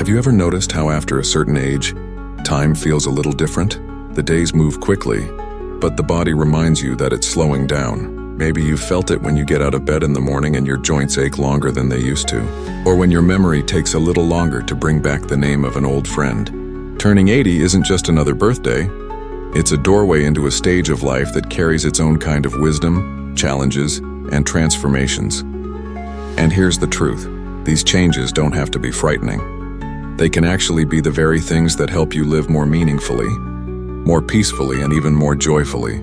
Have you ever noticed how after a certain age, time feels a little different? The days move quickly, but the body reminds you that it's slowing down. Maybe you've felt it when you get out of bed in the morning and your joints ache longer than they used to, or when your memory takes a little longer to bring back the name of an old friend. Turning 80 isn't just another birthday. It's a doorway into a stage of life that carries its own kind of wisdom, challenges, and transformations. And here's the truth. These changes don't have to be frightening. They can actually be the very things that help you live more meaningfully, more peacefully, and even more joyfully.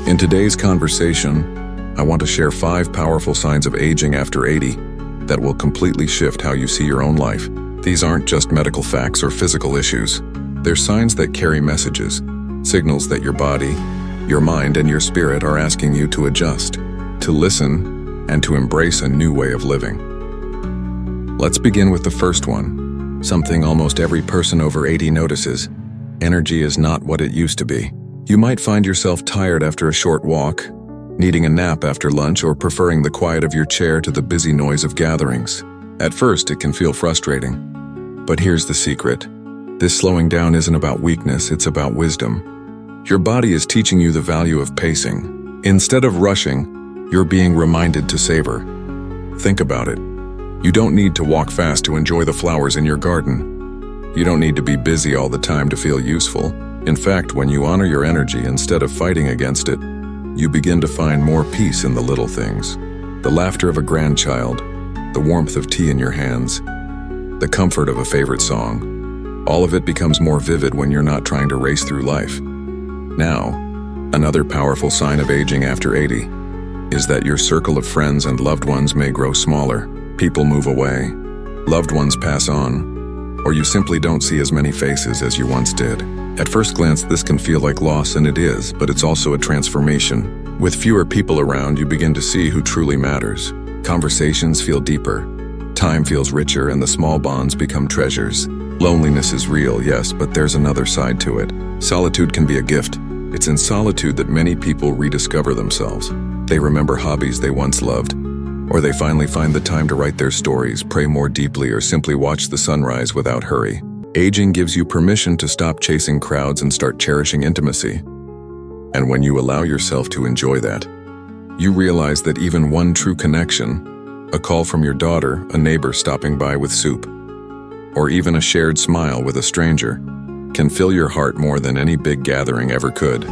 In today's conversation, I want to share 5 powerful signs of aging after 80 that will completely shift how you see your own life. These aren't just medical facts or physical issues. They're signs that carry messages, signals that your body, your mind, and your spirit are asking you to adjust, to listen, and to embrace a new way of living. Let's begin with the first one, something almost every person over 80 notices. Energy is not what it used to be. You might find yourself tired after a short walk, needing a nap after lunch, or preferring the quiet of your chair to the busy noise of gatherings. At first, it can feel frustrating. But here's the secret. This slowing down isn't about weakness, it's about wisdom. Your body is teaching you the value of pacing. Instead of rushing, you're being reminded to savor. Think about it. You don't need to walk fast to enjoy the flowers in your garden. You don't need to be busy all the time to feel useful. In fact, when you honor your energy instead of fighting against it, you begin to find more peace in the little things. The laughter of a grandchild, the warmth of tea in your hands, the comfort of a favorite song. All of it becomes more vivid when you're not trying to race through life. Now, another powerful sign of aging after 80 is that your circle of friends and loved ones may grow smaller. People move away, loved ones pass on, or you simply don't see as many faces as you once did. At first glance, this can feel like loss, and it is, but it's also a transformation. With fewer people around, you begin to see who truly matters. Conversations feel deeper, time feels richer, and the small bonds become treasures. Loneliness is real, yes, but there's another side to it. Solitude can be a gift. It's in solitude that many people rediscover themselves. They remember hobbies they once loved, or they finally find the time to write their stories, pray more deeply, or simply watch the sunrise without hurry. Aging gives you permission to stop chasing crowds and start cherishing intimacy. And when you allow yourself to enjoy that, you realize that even one true connection, a call from your daughter, a neighbor stopping by with soup, or even a shared smile with a stranger, can fill your heart more than any big gathering ever could.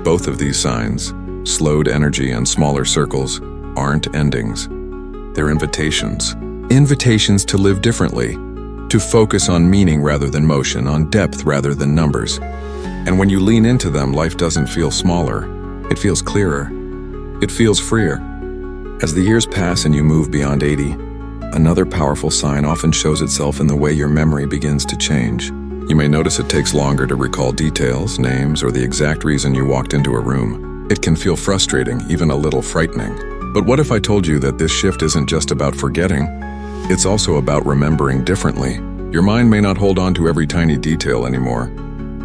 Both of these signs, slowed energy and smaller circles, aren't endings. They're invitations. Invitations to live differently, to focus on meaning rather than motion, on depth rather than numbers. And when you lean into them, life doesn't feel smaller. It feels clearer. It feels freer. As the years pass and you move beyond 80, another powerful sign often shows itself in the way your memory begins to change. You may notice it takes longer to recall details, names, or the exact reason you walked into a room. It can feel frustrating, even a little frightening. But what if I told you that this shift isn't just about forgetting? It's also about remembering differently. Your mind may not hold on to every tiny detail anymore,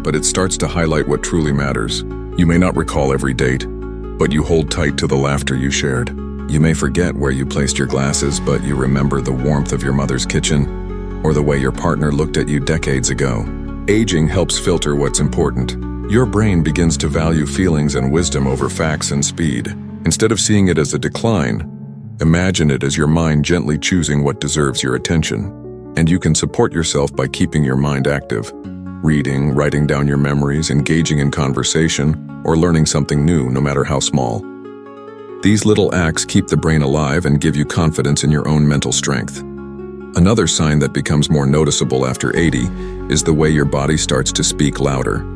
but it starts to highlight what truly matters. You may not recall every date, but you hold tight to the laughter you shared. You may forget where you placed your glasses, but you remember the warmth of your mother's kitchen, or the way your partner looked at you decades ago. Aging helps filter what's important. Your brain begins to value feelings and wisdom over facts and speed. Instead of seeing it as a decline, imagine it as your mind gently choosing what deserves your attention. And you can support yourself by keeping your mind active. Reading, writing down your memories, engaging in conversation, or learning something new, no matter how small. These little acts keep the brain alive and give you confidence in your own mental strength. Another sign that becomes more noticeable after 80 is the way your body starts to speak louder.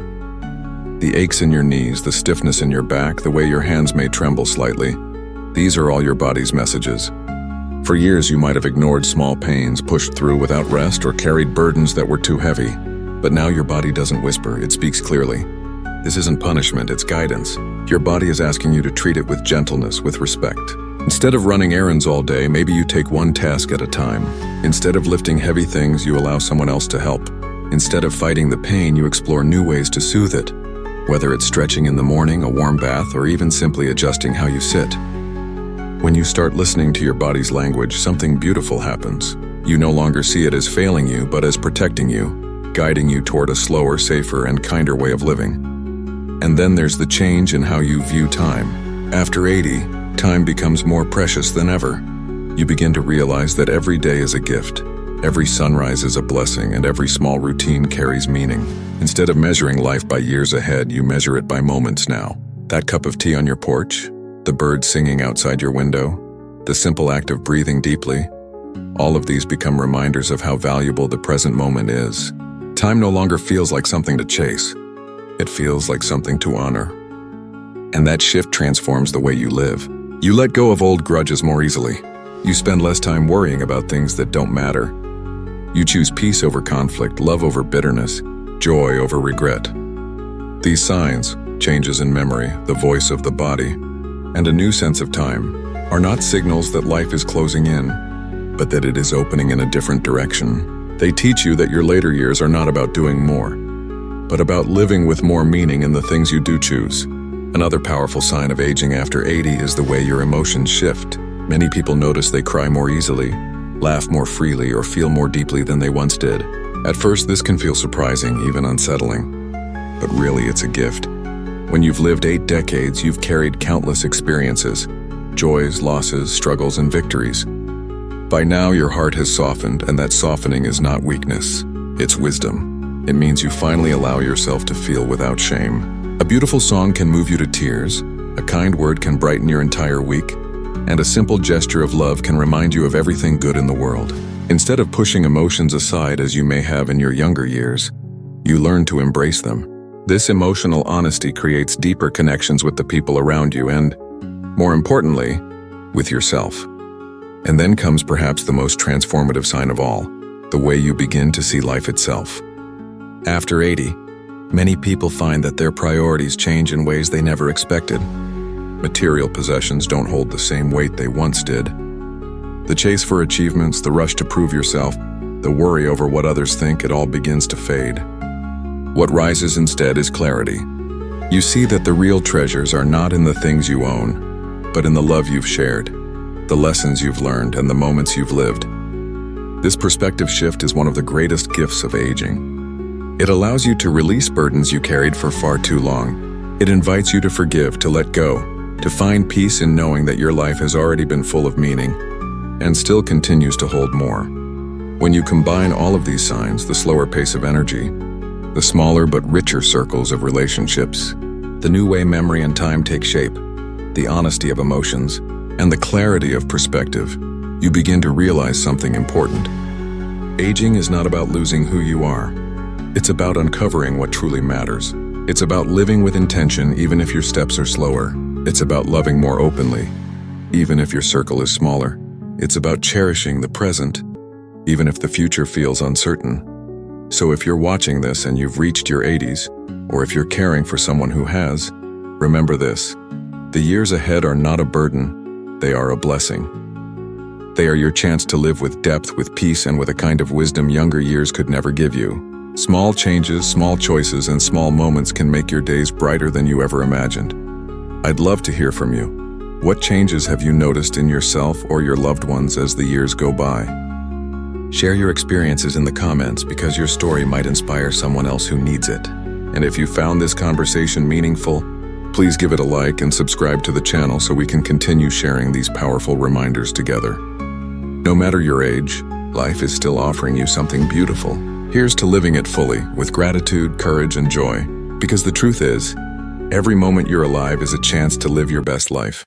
The aches in your knees, the stiffness in your back, the way your hands may tremble slightly. These are all your body's messages. For years, you might have ignored small pains, pushed through without rest, or carried burdens that were too heavy. But now your body doesn't whisper, it speaks clearly. This isn't punishment, it's guidance. Your body is asking you to treat it with gentleness, with respect. Instead of running errands all day, maybe you take one task at a time. Instead of lifting heavy things, you allow someone else to help. Instead of fighting the pain, you explore new ways to soothe it. Whether it's stretching in the morning, a warm bath, or even simply adjusting how you sit. When you start listening to your body's language, something beautiful happens. You no longer see it as failing you, but as protecting you, guiding you toward a slower, safer, and kinder way of living. And then there's the change in how you view time. After 80, time becomes more precious than ever. You begin to realize that every day is a gift. Every sunrise is a blessing, and every small routine carries meaning. Instead of measuring life by years ahead, you measure it by moments now. That cup of tea on your porch, the birds singing outside your window, the simple act of breathing deeply, all of these become reminders of how valuable the present moment is. Time no longer feels like something to chase. It feels like something to honor. And that shift transforms the way you live. You let go of old grudges more easily. You spend less time worrying about things that don't matter. You choose peace over conflict, love over bitterness, joy over regret. These signs, changes in memory, the voice of the body, and a new sense of time, are not signals that life is closing in, but that it is opening in a different direction. They teach you that your later years are not about doing more, but about living with more meaning in the things you do choose. Another powerful sign of aging after 80 is the way your emotions shift. Many people notice they cry more easily, laugh more freely, or feel more deeply than they once did. At first, this can feel surprising, even unsettling. But really, it's a gift. When you've lived 8 decades, you've carried countless experiences, joys, losses, struggles, and victories. By now, your heart has softened, and that softening is not weakness, it's wisdom. It means you finally allow yourself to feel without shame. A beautiful song can move you to tears, a kind word can brighten your entire week, and a simple gesture of love can remind you of everything good in the world. Instead of pushing emotions aside as you may have in your younger years, you learn to embrace them. This emotional honesty creates deeper connections with the people around you and, more importantly, with yourself. And then comes perhaps the most transformative sign of all, the way you begin to see life itself. After 80, many people find that their priorities change in ways they never expected. Material possessions don't hold the same weight they once did. The chase for achievements, the rush to prove yourself, the worry over what others think, it all begins to fade. What rises instead is clarity. You see that the real treasures are not in the things you own, but in the love you've shared, the lessons you've learned, and the moments you've lived. This perspective shift is one of the greatest gifts of aging. It allows you to release burdens you carried for far too long. It invites you to forgive, to let go, to find peace in knowing that your life has already been full of meaning and still continues to hold more. When you combine all of these signs, the slower pace of energy, the smaller but richer circles of relationships, the new way memory and time take shape, the honesty of emotions, and the clarity of perspective, you begin to realize something important. Aging is not about losing who you are. It's about uncovering what truly matters. It's about living with intention even if your steps are slower. It's about loving more openly, even if your circle is smaller. It's about cherishing the present, even if the future feels uncertain. So if you're watching this and you've reached your 80s, or if you're caring for someone who has, remember this: the years ahead are not a burden, they are a blessing. They are your chance to live with depth, with peace, and with a kind of wisdom younger years could never give you. Small changes, small choices, and small moments can make your days brighter than you ever imagined. I'd love to hear from you. What changes have you noticed in yourself or your loved ones as the years go by? Share your experiences in the comments because your story might inspire someone else who needs it. And if you found this conversation meaningful, please give it a like and subscribe to the channel so we can continue sharing these powerful reminders together. No matter your age, life is still offering you something beautiful. Here's to living it fully, with gratitude, courage, and joy. Because the truth is, every moment you're alive is a chance to live your best life.